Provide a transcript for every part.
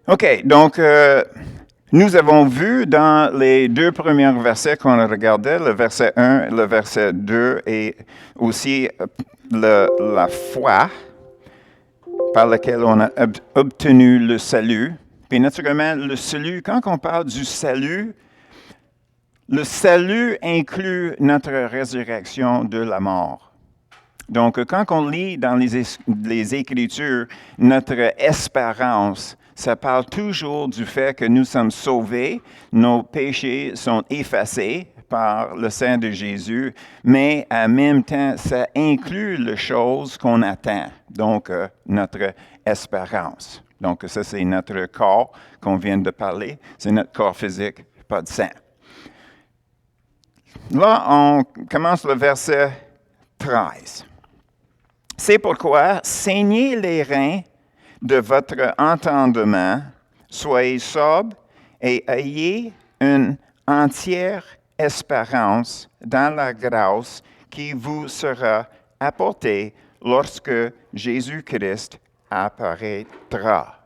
OK, donc nous avons vu dans les deux premiers versets qu'on a regardés, le verset 1, le verset 2, et aussi la foi par laquelle on a obtenu le salut. Puis naturellement, le salut, quand on parle du salut, le salut inclut notre résurrection de la mort. Donc, quand on lit dans les Écritures, notre espérance, ça parle toujours du fait que nous sommes sauvés, nos péchés sont effacés par le sang de Jésus, mais en même temps, ça inclut les choses qu'on attend, donc notre espérance. Donc, ça, c'est notre corps qu'on vient de parler, c'est notre corps physique, pas de sang. Là, on commence le verset 13. C'est pourquoi saignez les reins de votre entendement, soyez sobres et ayez une entière espérance dans la grâce qui vous sera apportée lorsque Jésus-Christ apparaîtra.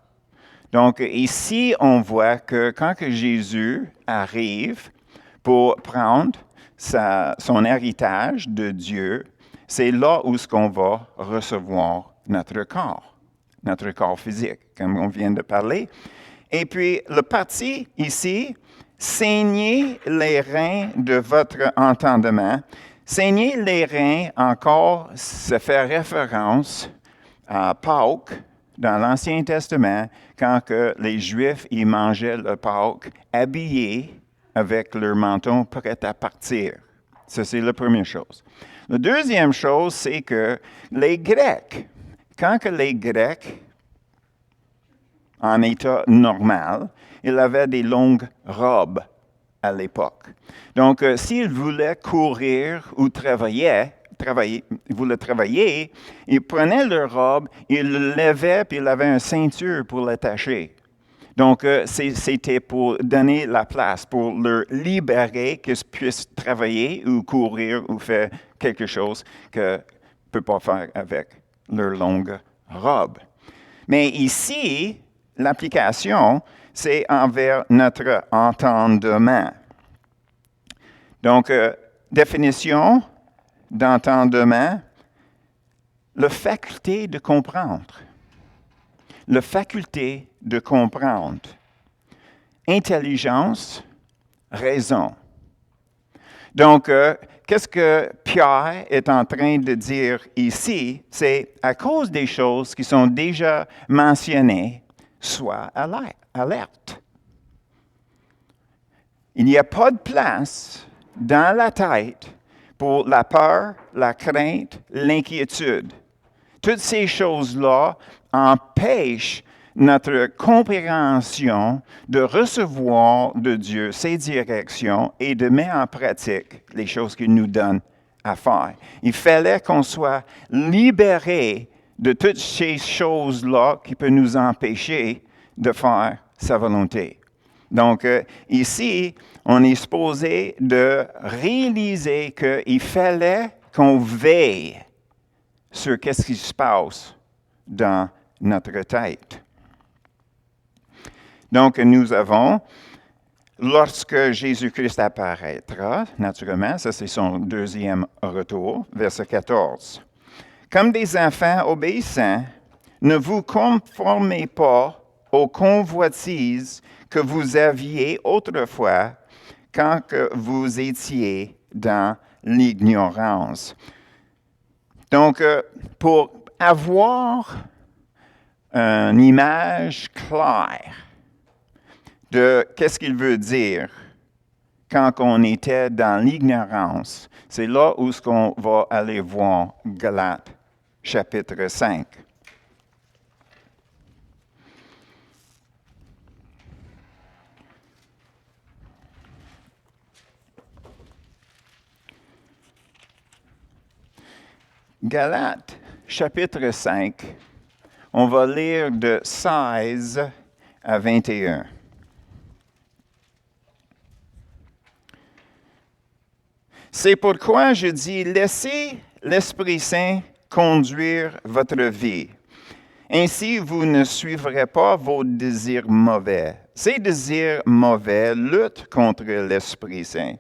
Donc ici, on voit que quand que Jésus arrive pour prendre son héritage de Dieu, c'est là où ce qu'on va recevoir notre corps physique, comme on vient de parler. Et puis, le parti ici, saignez les reins de votre entendement. Saignez les reins, encore, ça fait référence à Pâques dans l'Ancien Testament, quand que les Juifs y mangeaient le Pâques habillés avec leur menton prêt à partir. Ça, c'est la première chose. La deuxième chose, c'est que les Grecs, quand que les Grecs, en état normal, ils avaient des longues robes à l'époque. Donc, s'ils voulaient courir ou voulaient travailler, ils prenaient leur robe, ils le levaient, puis ils avaient une ceinture pour l'attacher. Donc, c'était pour donner la place, pour leur libérer qu'ils puissent travailler ou courir ou faire quelque chose qu'ils ne peuvent pas faire avec leur longue robe. Mais ici, l'application, c'est envers notre entendement. Donc, définition d'entendement, la faculté de comprendre. La faculté de comprendre. Intelligence, raison. Donc, qu'est-ce que Pierre est en train de dire ici? C'est à cause des choses qui sont déjà mentionnées, sois alerte. Il n'y a pas de place dans la tête pour la peur, la crainte, l'inquiétude. Toutes ces choses-là empêchent notre compréhension de recevoir de Dieu ses directions et de mettre en pratique les choses qu'il nous donne à faire. Il fallait qu'on soit libéré de toutes ces choses-là qui peuvent nous empêcher de faire sa volonté. Donc, ici, on est supposé de réaliser qu'il fallait qu'on veille sur qu'est-ce qui se passe dans notre tête. Donc, nous avons, lorsque Jésus-Christ apparaîtra, naturellement, ça c'est son deuxième retour, verset 14. Comme des enfants obéissants, ne vous conformez pas aux convoitises que vous aviez autrefois quand que vous étiez dans l'ignorance. Donc, pour avoir une image claire de qu'est-ce qu'il veut dire quand on était dans l'ignorance, c'est là où ce qu'on va aller voir Galates, chapitre 5. Galates, chapitre 5, on va lire de 16 à 21. C'est pourquoi je dis, laissez l'Esprit Saint conduire votre vie. Ainsi, vous ne suivrez pas vos désirs mauvais. Ces désirs mauvais luttent contre l'Esprit Saint.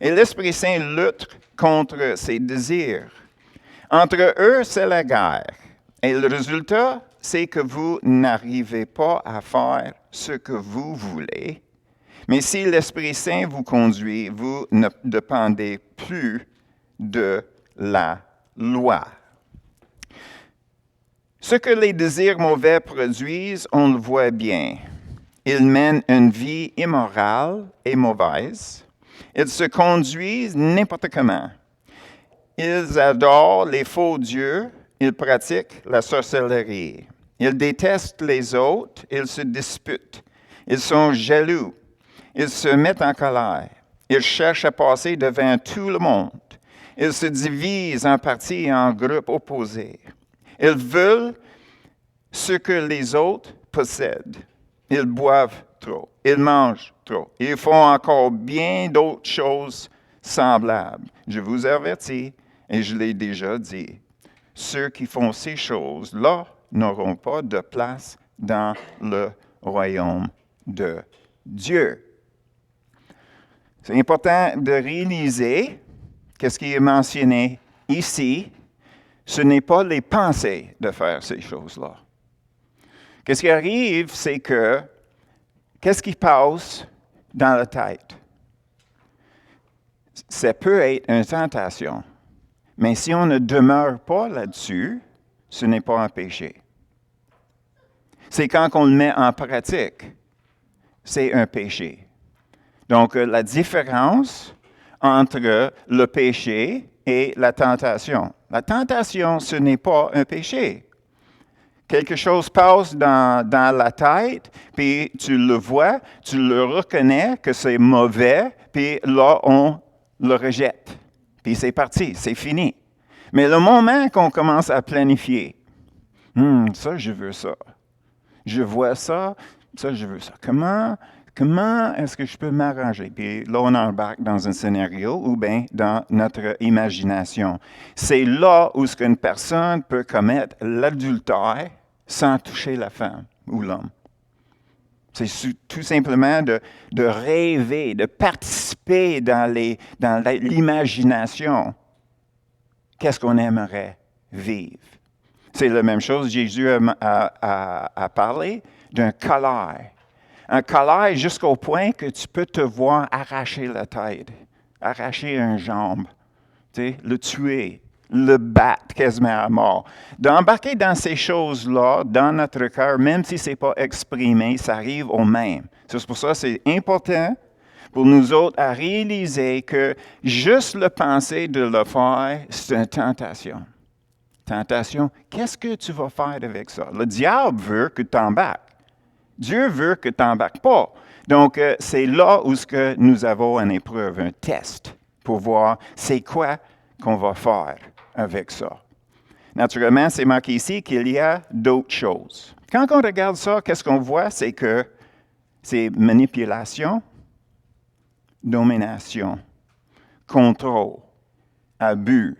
Et l'Esprit Saint lutte contre ces désirs. Entre eux, c'est la guerre. Et le résultat, c'est que vous n'arrivez pas à faire ce que vous voulez. Mais si l'Esprit Saint vous conduit, vous ne dépendez plus de la loi. Ce que les désirs mauvais produisent, on le voit bien. Ils mènent une vie immorale et mauvaise. Ils se conduisent n'importe comment. Ils adorent les faux dieux. Ils pratiquent la sorcellerie. Ils détestent les autres. Ils se disputent. Ils sont jaloux. Ils se mettent en colère. Ils cherchent à passer devant tout le monde. Ils se divisent en partis et en groupes opposés. Ils veulent ce que les autres possèdent. Ils boivent trop. Ils mangent trop. Ils font encore bien d'autres choses semblables. Je vous avertis, et je l'ai déjà dit, ceux qui font ces choses-là n'auront pas de place dans le royaume de Dieu. C'est important de réaliser qu'est-ce qui est mentionné ici. Ce n'est pas les pensées de faire ces choses-là. Qu'est-ce qui arrive, c'est que, qu'est-ce qui passe dans la tête? Ça peut être une tentation, mais si on ne demeure pas là-dessus, ce n'est pas un péché. C'est quand on le met en pratique, c'est un péché. Donc, la différence entre le péché et la tentation. La tentation, ce n'est pas un péché. Quelque chose passe dans la tête, puis tu le vois, tu le reconnais que c'est mauvais, puis là, on le rejette. Puis c'est parti, c'est fini. Mais le moment qu'on commence à planifier, ça, je veux ça. Je vois ça, ça, je veux ça. Comment est-ce que je peux m'arranger? Puis là, on embarque dans un scénario ou bien dans notre imagination. C'est là où une personne peut commettre l'adultère sans toucher la femme ou l'homme. C'est tout simplement de rêver, de participer dans l'imagination. Qu'est-ce qu'on aimerait vivre? C'est la même chose, Jésus a parlé d'un colère. Un colère jusqu'au point que tu peux te voir arracher la tête, arracher une jambe, le tuer, le battre quasiment à mort. D'embarquer dans ces choses-là, dans notre cœur, même si ce n'est pas exprimé, ça arrive au même. C'est pour ça que c'est important pour nous autres à réaliser que juste le penser de le faire, c'est une tentation. Tentation, qu'est-ce que tu vas faire avec ça? Le diable veut que tu embarques. Dieu veut que tu n'embarques pas. Donc, c'est là où nous avons une épreuve, un test, pour voir c'est quoi qu'on va faire avec ça. Naturellement, c'est marqué ici qu'il y a d'autres choses. Quand on regarde ça, qu'est-ce qu'on voit? C'est que c'est manipulation, domination, contrôle, abus.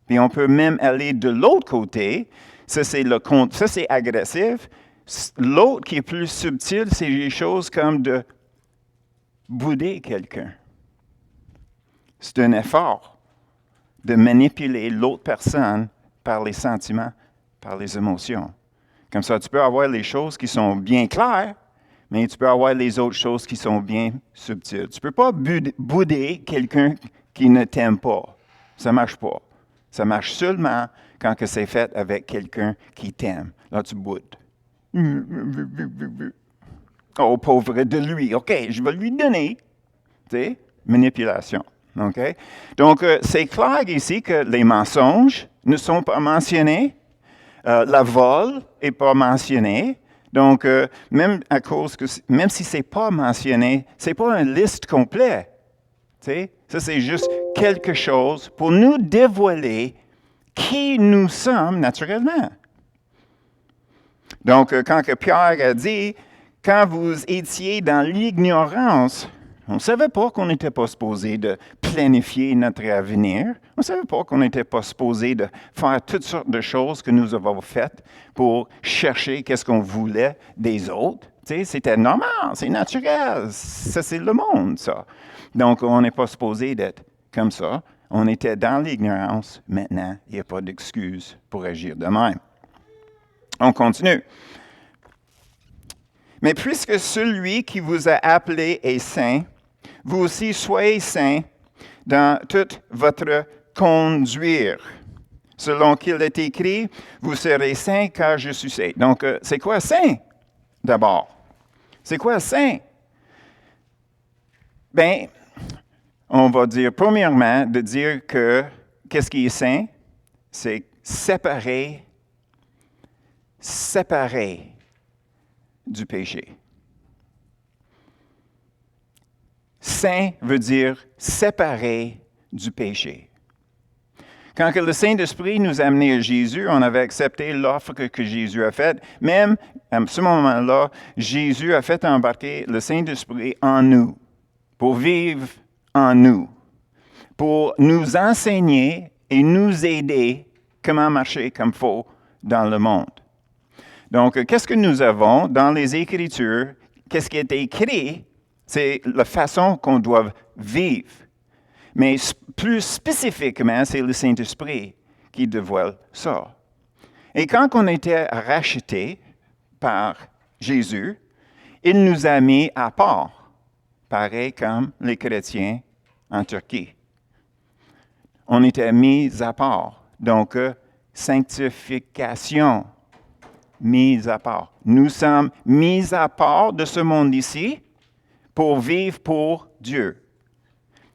Puis on peut même aller de l'autre côté. Ça, c'est agressif. L'autre qui est plus subtil, c'est des choses comme de bouder quelqu'un. C'est un effort de manipuler l'autre personne par les sentiments, par les émotions. Comme ça, tu peux avoir les choses qui sont bien claires, mais tu peux avoir les autres choses qui sont bien subtiles. Tu ne peux pas bouder quelqu'un qui ne t'aime pas. Ça ne marche pas. Ça marche seulement quand c'est fait avec quelqu'un qui t'aime. Là, tu boudes. Oh, pauvre de lui. OK, je vais lui donner. Tu sais, manipulation. OK? Donc, c'est clair ici que les mensonges ne sont pas mentionnés. La vol n'est pas mentionné. Donc, même si ce n'est pas mentionné, ce n'est pas une liste complète. Tu sais? Ça, c'est juste quelque chose pour nous dévoiler qui nous sommes naturellement. Donc, quand Pierre a dit, quand vous étiez dans l'ignorance, On ne savait pas qu'on n'était pas supposé de planifier notre avenir. On ne savait pas qu'on n'était pas supposé de faire toutes sortes de choses que nous avons faites pour chercher qu'est-ce qu'on voulait des autres. Tu sais, c'était normal, c'est naturel. Ça, c'est le monde, ça. Donc, on n'est pas supposé d'être comme ça. On était dans l'ignorance. Maintenant, il n'y a pas d'excuse pour agir de même. On continue. Mais puisque celui qui vous a appelé est saint, vous aussi soyez saints dans toute votre conduire. Selon qu'il est écrit, vous serez saints car je suis saint. Donc, c'est quoi saint d'abord? C'est quoi saint? Bien, on va dire premièrement de dire que qu'est-ce qui est saint? C'est séparé du péché. Saint veut dire séparé du péché. Quand que le Saint-Esprit nous a amenés à Jésus, on avait accepté l'offre que Jésus a faite. Même à ce moment-là, Jésus a fait embarquer le Saint-Esprit en nous, pour vivre en nous, pour nous enseigner et nous aider comment marcher comme il faut dans le monde. Donc, qu'est-ce que nous avons dans les Écritures? Qu'est-ce qui est écrit? C'est la façon qu'on doit vivre. Mais plus spécifiquement, c'est le Saint-Esprit qui dévoile ça. Et quand on était rachetés par Jésus, il nous a mis à part, pareil comme les chrétiens en Turquie. On était mis à part. Donc, sanctification. Mis à part. Nous sommes mis à part de ce monde ici pour vivre pour Dieu.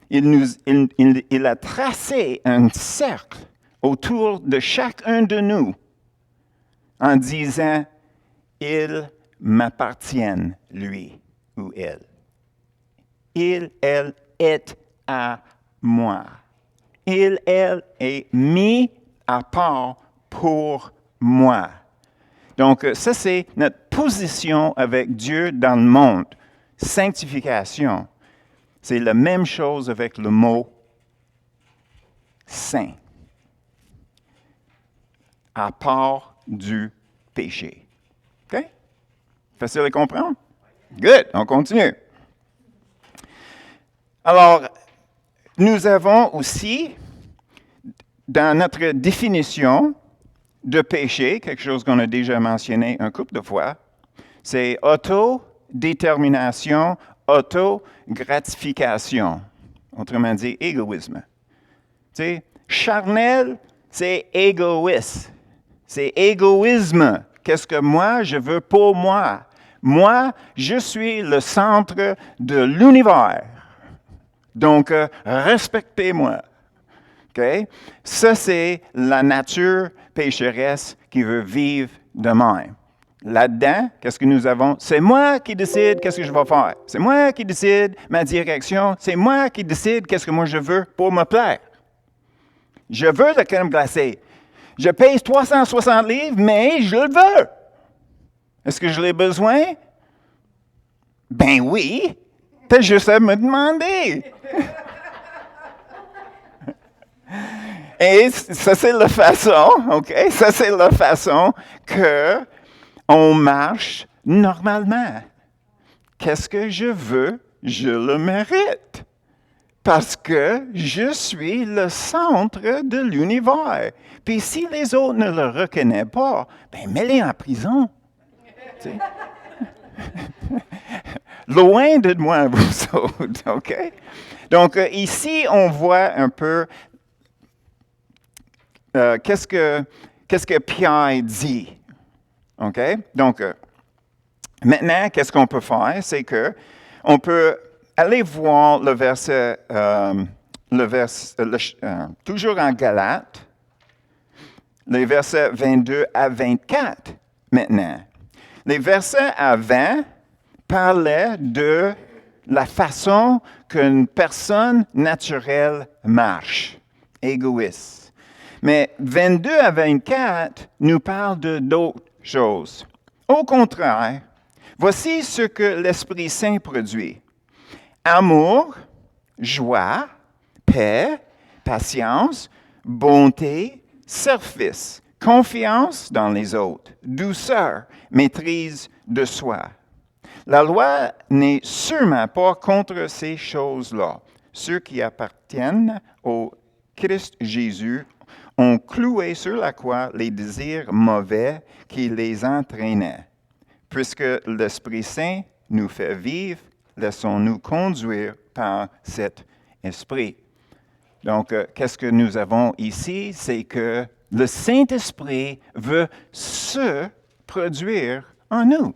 Il a tracé un cercle autour de chacun de nous en disant, ils m'appartiennent, lui ou elle. Il, elle est à moi. Il, elle est mis à part pour moi. Donc, ça, c'est notre position avec Dieu dans le monde. Sanctification. C'est la même chose avec le mot saint. À part du péché. OK? Facile à comprendre? Good. On continue. Alors, nous avons aussi, dans notre définition, de péché, quelque chose qu'on a déjà mentionné un couple de fois, c'est autodétermination, autogratification. Autrement dit, égoïsme. Tu sais, charnel, c'est égoïste. C'est égoïsme. Qu'est-ce que moi, je veux pour moi? Moi, je suis le centre de l'univers. Donc, respectez-moi. Okay? Ça, c'est la nature pécheresse qui veut vivre de même. Là-dedans, qu'est-ce que nous avons? C'est moi qui décide qu'est-ce que je vais faire. C'est moi qui décide ma direction. C'est moi qui décide qu'est-ce que moi je veux pour me plaire. Je veux la crème glacée. Je pèse 360 livres, mais je le veux. Est-ce que je l'ai besoin? Ben oui. T'as juste à me demander. Et ça, c'est la façon, OK? Ça, c'est la façon qu'on marche normalement. Qu'est-ce que je veux? Je le mérite. Parce que je suis le centre de l'univers. Puis si les autres ne le reconnaissent pas, ben mets-les en prison. Tu sais? Loin de moi, vous autres, OK? Donc, ici, on voit un peu qu'est-ce que Pierre dit. OK? Donc, maintenant, qu'est-ce qu'on peut faire? C'est qu'on peut aller voir le verset, toujours en Galates, les versets 22 à 24 maintenant. Les versets avant parlaient de la façon qu'une personne naturelle marche, égoïste. Mais 22 à 24 nous parlent d'autres choses. Au contraire, voici ce que l'Esprit Saint produit. amour, joie, paix, patience, bonté, service, confiance dans les autres, douceur, maîtrise de soi. La loi n'est sûrement pas contre ces choses-là. Ceux qui appartiennent au Christ Jésus ont cloué sur la croix les désirs mauvais qui les entraînaient. Puisque l'Esprit Saint nous fait vivre, laissons-nous conduire par cet Esprit. Donc, qu'est-ce que nous avons ici? C'est que le Saint-Esprit veut se produire en nous.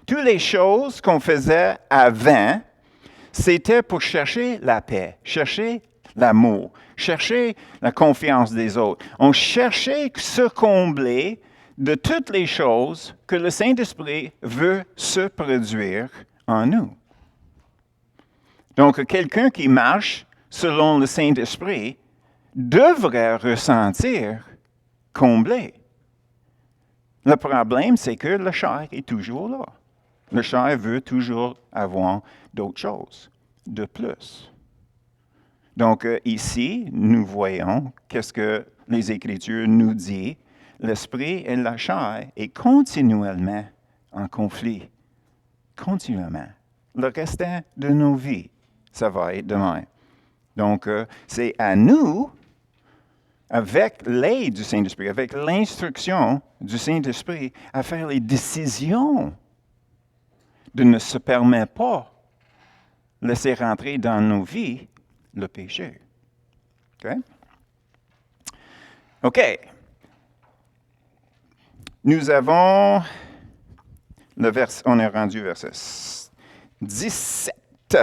Toutes les choses qu'on faisait avant, c'était pour chercher la paix, chercher l'amour, chercher la confiance des autres. On cherchait se combler de toutes les choses que le Saint-Esprit veut se produire en nous. Donc, quelqu'un qui marche selon le Saint-Esprit devrait ressentir comblé. Le problème, c'est que le chair est toujours là. Le chair veut toujours avoir d'autres choses, de plus. Donc, ici, nous voyons qu'est-ce que les Écritures nous disent. L'esprit et la chair est continuellement en conflit. Continuellement. Le restant de nos vies, ça va être de même. Donc, c'est à nous, avec l'aide du Saint-Esprit, avec l'instruction du Saint-Esprit, à faire les décisions de ne se permettre pas laisser rentrer dans nos vies le péché. OK. Nous avons on est rendu verset 17.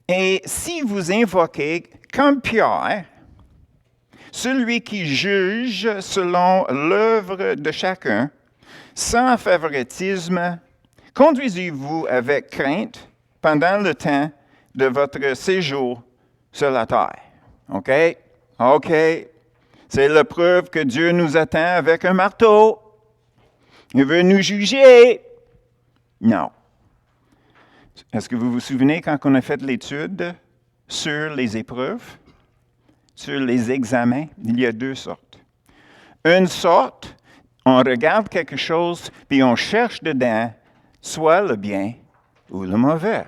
Et si vous invoquez comme Pierre, celui qui juge selon l'œuvre de chacun, sans favoritisme, conduisez-vous avec crainte pendant le temps de votre séjour sur la terre. OK? OK. C'est la preuve que Dieu nous attend avec un marteau. Il veut nous juger. Non. Est-ce que vous vous souvenez quand on a fait l'étude sur les épreuves, sur les examens? Il y a deux sortes. Une sorte, on regarde quelque chose, puis on cherche dedans soit le bien ou le mauvais.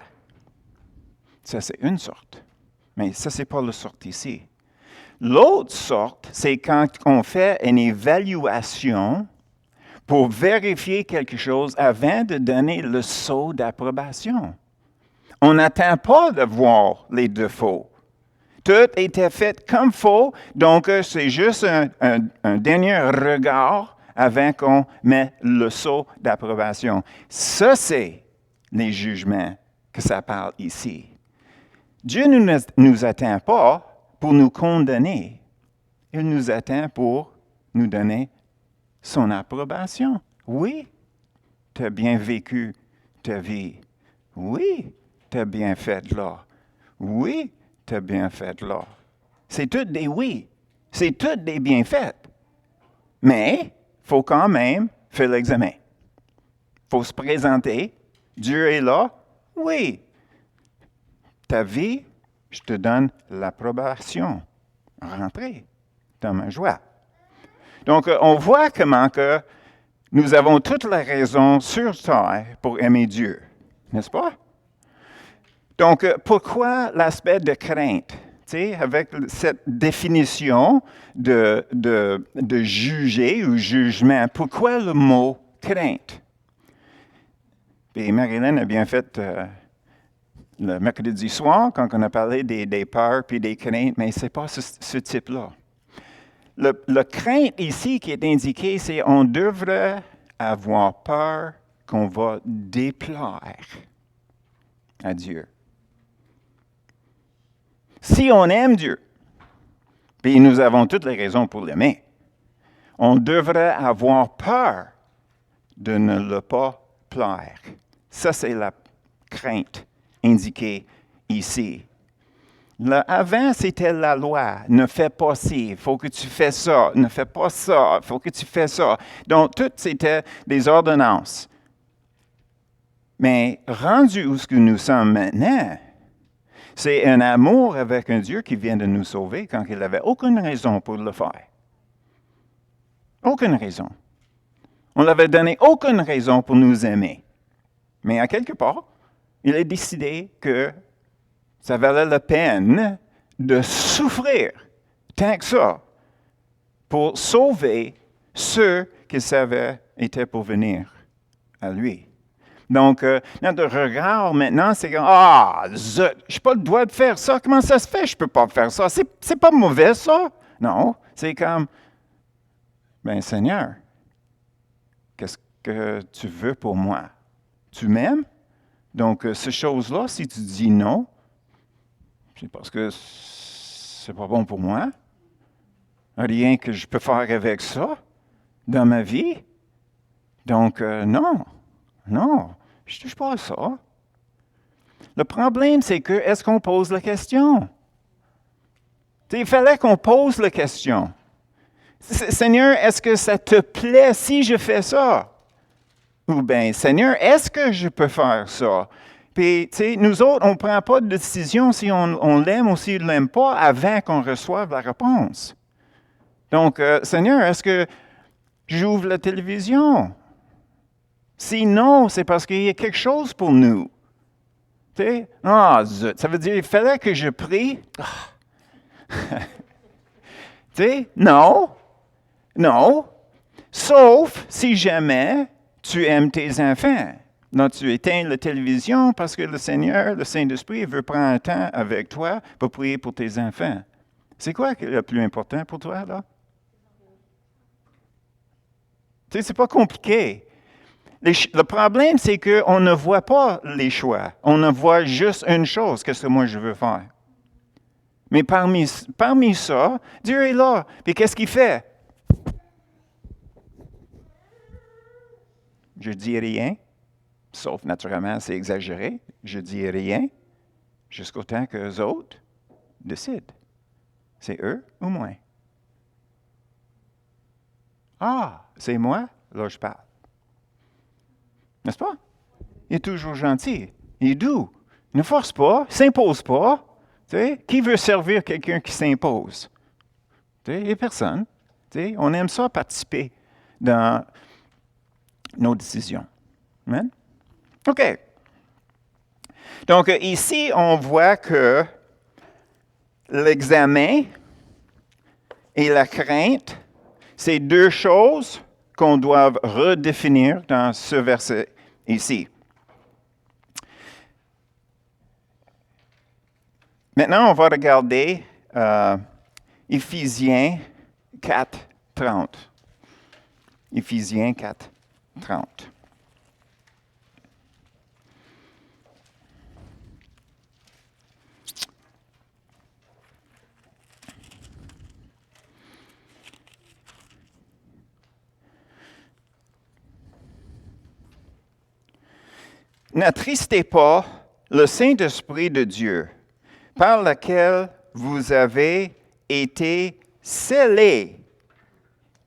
Ça, c'est une sorte. Mais ça, c'est pas la sorte ici. L'autre sorte, c'est quand on fait une évaluation pour vérifier quelque chose avant de donner le sceau d'approbation. On n'attend pas de voir les défauts. Tout était fait comme faux, donc c'est juste un dernier regard avant qu'on mette le sceau d'approbation. Ça, c'est les jugements que ça parle ici. Dieu ne nous attend pas pour nous condamner. Il nous attend pour nous donner son approbation. Oui, tu as bien vécu ta vie. Oui, tu as bien fait là. Oui, tu as bien fait là. C'est tout des oui. C'est tout des bienfaits. Mais il faut quand même faire l'examen. Il faut se présenter. Dieu est là. Oui. Ta vie, je te donne l'approbation. Rentrez dans ma joie. Donc, on voit comment que nous avons toutes les raisons sur terre pour aimer Dieu. N'est-ce pas? Donc, pourquoi l'aspect de crainte? Tu sais, avec cette définition de juger ou jugement, pourquoi le mot crainte? Puis Marilyn a bien fait le mercredi soir, quand on a parlé des peurs puis des craintes, mais ce n'est pas ce type-là. Le crainte ici qui est indiqué, c'est on devrait avoir peur qu'on va déplaire à Dieu. Si on aime Dieu, puis nous avons toutes les raisons pour l'aimer, on devrait avoir peur de ne le pas plaire. Ça, c'est la crainte indiquée ici. Avant, c'était la loi. Ne fais pas ci, il faut que tu fais ça. Ne fais pas ça, il faut que tu fais ça. Donc, tout, c'était des ordonnances. Mais rendu où ce que nous sommes maintenant, c'est un amour avec un Dieu qui vient de nous sauver quand il n'avait aucune raison pour le faire. Aucune raison. On ne lui avait donné aucune raison pour nous aimer. Mais à quelque part, il a décidé que ça valait la peine de souffrir tant que ça pour sauver ceux qu'il savait étaient pour venir à lui. Donc, notre regard maintenant, c'est comme, je n'ai pas le droit de faire ça. Comment ça se fait? Je ne peux pas faire ça. C'est pas mauvais, ça. Non, c'est comme, Seigneur, qu'est-ce que tu veux pour moi? Tu m'aimes? Donc, ces choses-là, si tu dis non, c'est parce que c'est pas bon pour moi. Rien que je peux faire avec ça dans ma vie. Donc, non, je ne touche pas à ça. Le problème, c'est que, est-ce qu'on pose la question? Il fallait qu'on pose la question. Seigneur, est-ce que ça te plaît si je fais ça? Ou bien, Seigneur, est-ce que je peux faire ça? Puis, nous autres, on ne prend pas de décision si on l'aime ou s'il ne l'aime pas avant qu'on reçoive la réponse. Donc, Seigneur, est-ce que j'ouvre la télévision? Si non, c'est parce qu'il y a quelque chose pour nous. Ça veut dire qu'il fallait que je prie. Non. Sauf si jamais tu aimes tes enfants. Non, tu éteins la télévision parce que le Seigneur, le Saint-Esprit, veut prendre un temps avec toi pour prier pour tes enfants. C'est quoi le plus important pour toi, là? C'est pas compliqué. Le problème, c'est qu'on ne voit pas les choix. On ne voit juste une chose, qu'est-ce que moi je veux faire. Mais parmi ça, Dieu est là. Puis qu'est-ce qu'il fait? Je dis rien, sauf naturellement, c'est exagéré. Je dis rien jusqu'au temps que les autres décident. C'est eux ou moi? C'est moi? Là, je parle. N'est-ce pas? Il est toujours gentil. Il est doux. Il ne force pas, il ne s'impose pas. Qui veut servir quelqu'un qui s'impose? Il n'y a personne. On aime ça participer dans nos décisions. Amen? OK. Donc, ici, on voit que l'examen et la crainte, c'est deux choses qu'on doit redéfinir dans ce verset ici. Maintenant, on va regarder Éphésiens 4, 30. Éphésiens 4, 30. N'attristez pas le Saint-Esprit de Dieu, par lequel vous avez été scellés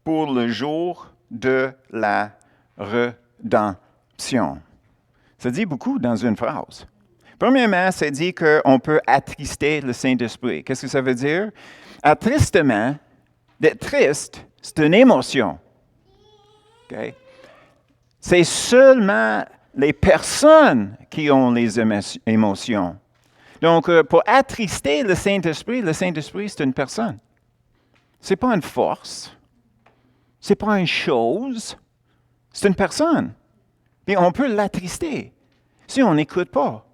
pour le jour de la rédemption. Ça dit beaucoup dans une phrase. Premièrement, ça dit qu'on peut attrister le Saint-Esprit. Qu'est-ce que ça veut dire? Attristement, d'être triste, c'est une émotion. Okay? C'est seulement les personnes qui ont les émotions. Donc, pour attrister le Saint-Esprit, c'est une personne. Ce n'est pas une force. Ce n'est pas une chose. C'est une personne. Puis on peut l'attrister si on n'écoute pas.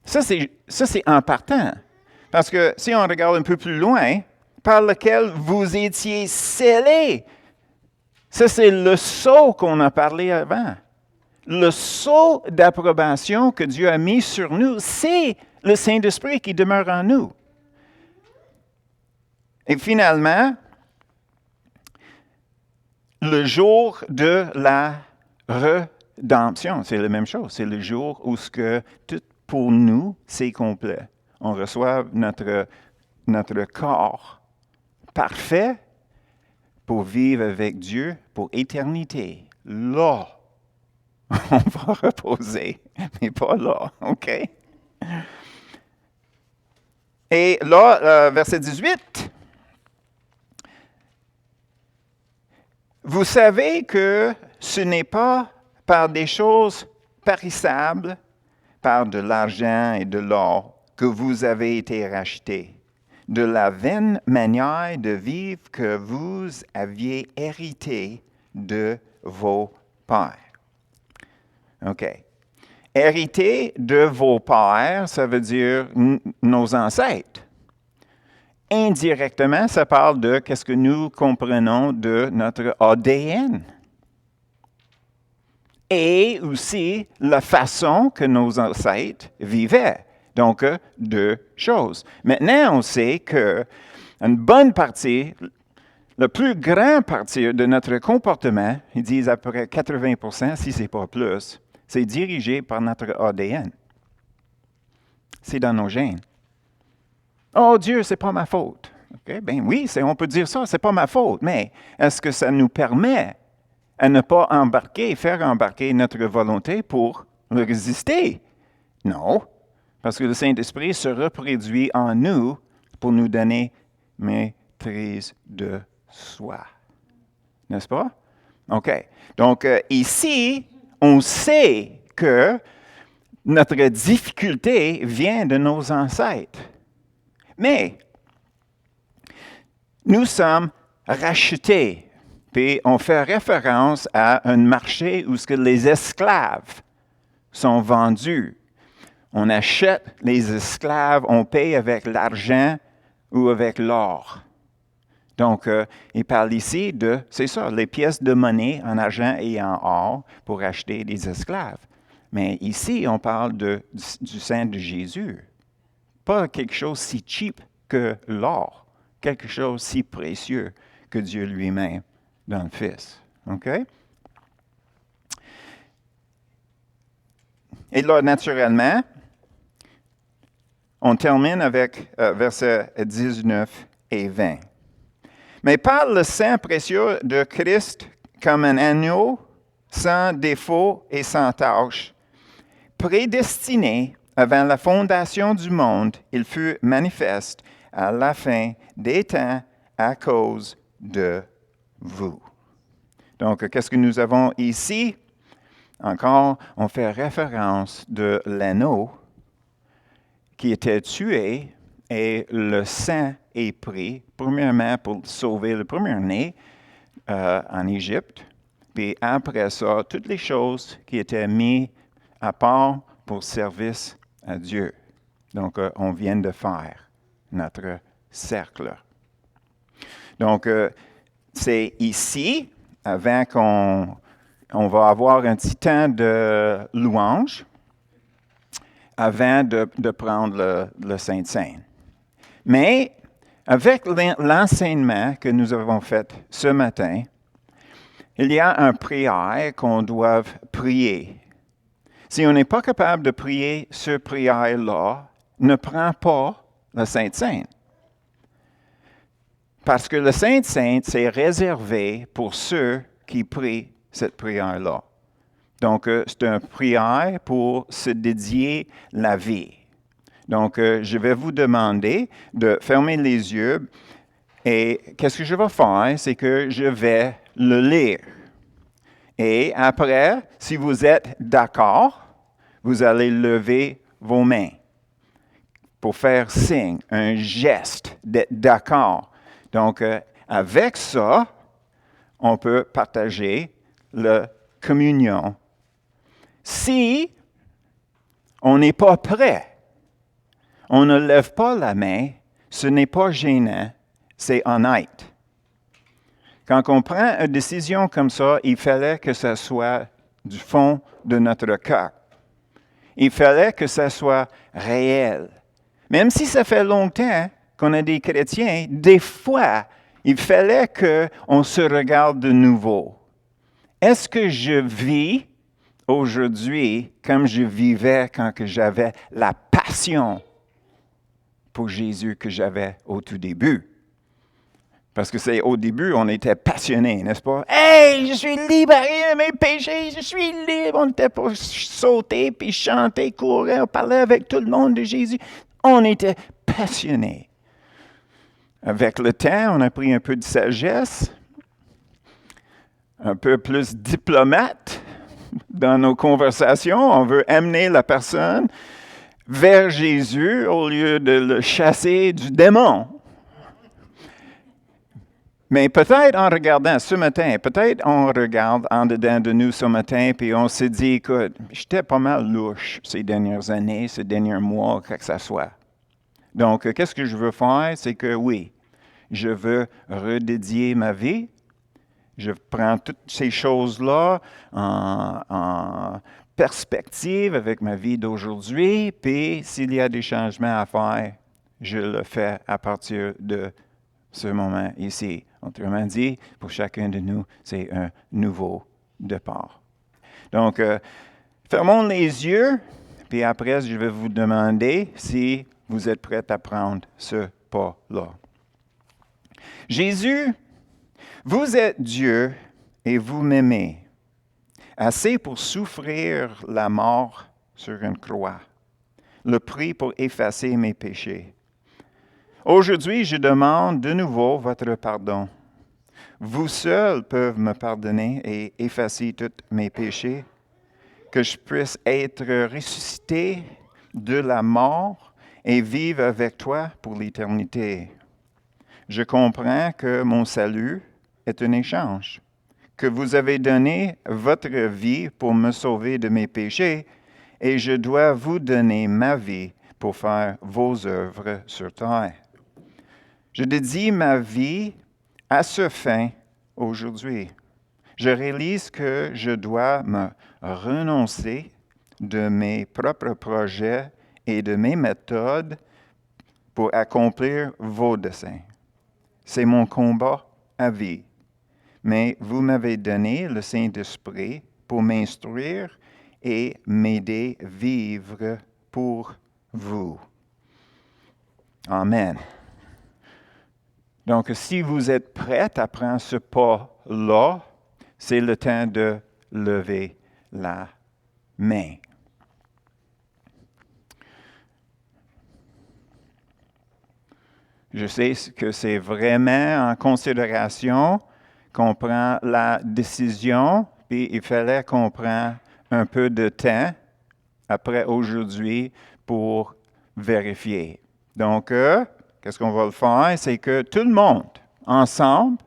Ça, c'est en partant. Parce que si on regarde un peu plus loin, par lequel vous étiez scellés. Ça, c'est le sceau qu'on a parlé avant. Le sceau d'approbation que Dieu a mis sur nous, c'est le Saint-Esprit qui demeure en nous. Et finalement, le jour de la rédemption, c'est la même chose. C'est le jour où ce que tout pour nous, c'est complet. On reçoit notre corps parfait pour vivre avec Dieu pour éternité. Là, on va reposer, mais pas là, OK? Et là, verset 18. Vous savez que ce n'est pas par des choses périssables, par de l'argent et de l'or, que vous avez été rachetés, de la vaine manière de vivre que vous aviez hérité de vos pères. OK. Hérité de vos pères, ça veut dire nos ancêtres. Indirectement, ça parle de qu'est-ce que nous comprenons de notre ADN. Et aussi la façon que nos ancêtres vivaient. Donc, deux choses. Maintenant, on sait qu'une bonne partie, la plus grande partie de notre comportement, ils disent à peu près 80%, si ce n'est pas plus, c'est dirigé par notre ADN. C'est dans nos gènes. Oh Dieu, c'est pas ma faute. Okay? Ben oui, on peut dire ça, c'est pas ma faute, mais est-ce que ça nous permet à ne pas faire embarquer notre volonté pour le résister? Non, parce que le Saint-Esprit se reproduit en nous pour nous donner maîtrise de soi. N'est-ce pas? OK. Donc, ici, on sait que notre difficulté vient de nos ancêtres. Mais, nous sommes rachetés. Puis, on fait référence à un marché où les esclaves sont vendus. On achète les esclaves, on paye avec l'argent ou avec l'or. Donc, il parle ici de, c'est ça, les pièces de monnaie en argent et en or pour acheter des esclaves. Mais ici, on parle du sang de Jésus. Pas quelque chose si cheap que l'or, quelque chose si précieux que Dieu lui-même dans le Fils. OK? Et là, naturellement, on termine avec versets 19 et 20. Mais par le sang précieux de Christ comme un agneau sans défaut et sans tache, prédestiné avant la fondation du monde, il fut manifeste à la fin des temps à cause de vous. Donc, qu'est-ce que nous avons ici? Encore, on fait référence de l'agneau qui était tué et le sang est pris, premièrement pour sauver le premier-né en Égypte, puis après ça, toutes les choses qui étaient mises à part pour service à Dieu. Donc, on vient de faire notre cercle. Donc, c'est ici, avant qu'on va avoir un petit temps de louange, avant de prendre le Saint-Saint. Mais, avec l'enseignement que nous avons fait ce matin, il y a un prière qu'on doit prier. Si on n'est pas capable de prier ce prière-là, ne prends pas le Saint-Saint. Parce que le Saint-Saint, c'est réservé pour ceux qui prient cette prière-là. Donc, c'est une prière pour se dédier la vie. Donc, je vais vous demander de fermer les yeux et qu'est-ce que je vais faire, c'est que je vais le lire. Et après, si vous êtes d'accord, vous allez lever vos mains pour faire signe, un geste d'être d'accord. Donc, avec ça, on peut partager la communion. Si on n'est pas prêt, on ne lève pas la main, ce n'est pas gênant, c'est honnête. Quand on prend une décision comme ça, il fallait que ça soit du fond de notre cœur. Il fallait que ça soit réel. Même si ça fait longtemps qu'on est des chrétiens, des fois, il fallait qu'on se regarde de nouveau. Est-ce que je vis aujourd'hui comme je vivais quand j'avais la passion pour Jésus que j'avais au tout début? Parce que c'est au début, on était passionnés, n'est-ce pas? Hey, je suis libéré de mes péchés, je suis libre. On était pour sauter, puis chanter, courir, parler avec tout le monde de Jésus. On était passionnés. Avec le temps, on a pris un peu de sagesse, un peu plus diplomate dans nos conversations. On veut amener la personne vers Jésus au lieu de le chasser du démon. Mais peut-être en regardant ce matin, peut-être on regarde en dedans de nous ce matin, puis on se dit, écoute, j'étais pas mal louche ces dernières années, ces derniers mois, quoi que ce soit. Donc, qu'est-ce que je veux faire? C'est que oui, je veux redédier ma vie. Je prends toutes ces choses-là en perspective avec ma vie d'aujourd'hui, puis s'il y a des changements à faire, je le fais à partir de ce moment ici. Autrement dit, pour chacun de nous, c'est un nouveau départ. Donc, fermons les yeux, puis après, je vais vous demander si vous êtes prêts à prendre ce pas-là. Jésus, vous êtes Dieu et vous m'aimez, assez pour souffrir la mort sur une croix, le prix pour effacer mes péchés. Aujourd'hui, je demande de nouveau votre pardon. Vous seuls peuvent me pardonner et effacer tous mes péchés, que je puisse être ressuscité de la mort et vivre avec toi pour l'éternité. Je comprends que mon salut est un échange, que vous avez donné votre vie pour me sauver de mes péchés et je dois vous donner ma vie pour faire vos œuvres sur terre. Je dédie ma vie à ce fin aujourd'hui. Je réalise que je dois me renoncer de mes propres projets et de mes méthodes pour accomplir vos desseins. C'est mon combat à vie. Mais vous m'avez donné le Saint-Esprit pour m'instruire et m'aider à vivre pour vous. Amen. Donc, si vous êtes prêts à prendre ce pas-là, c'est le temps de lever la main. Je sais que c'est vraiment en considération qu'on prend la décision, puis il fallait qu'on prenne un peu de temps après aujourd'hui pour vérifier. Donc, qu'est-ce qu'on va le faire? C'est que tout le monde, ensemble,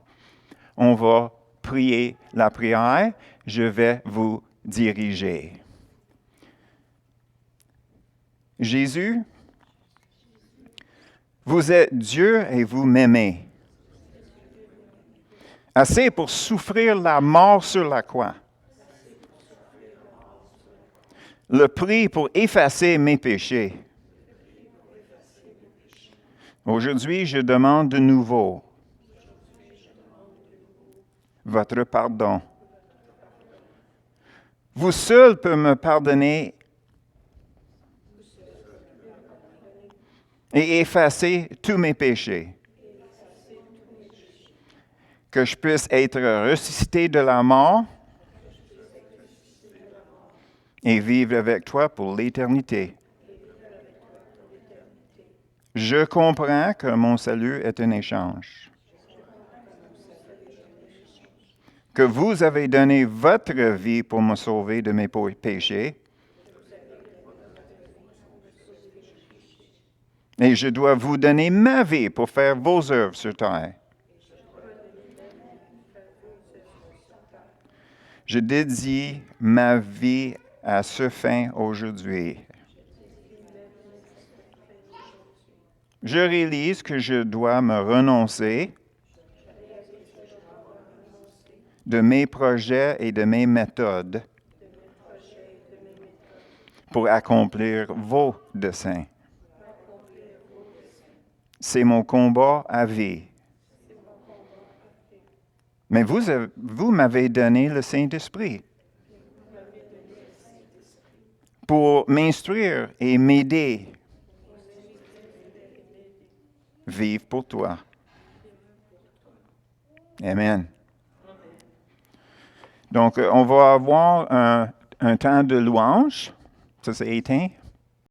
on va prier la prière. Je vais vous diriger. Jésus, vous êtes Dieu et vous m'aimez. Assez pour souffrir la mort sur la croix. Le prix pour effacer mes péchés. Aujourd'hui, je demande de nouveau votre pardon. Vous seul pouvez me pardonner et effacer tous mes péchés. Que je puisse être ressuscité de la mort et vivre avec toi pour l'éternité. Je comprends que mon salut est un échange. Que vous avez donné votre vie pour me sauver de mes péchés. Et je dois vous donner ma vie pour faire vos œuvres sur terre. Je dédie ma vie à ce fin aujourd'hui. Je réalise que je dois me renoncer de mes projets et de mes méthodes pour accomplir vos desseins. C'est mon combat à vie. Mais vous m'avez donné le Saint-Esprit pour m'instruire et m'aider. Vivre pour toi. Amen. Donc, on va avoir un temps de louange. Ça, c'est éteint.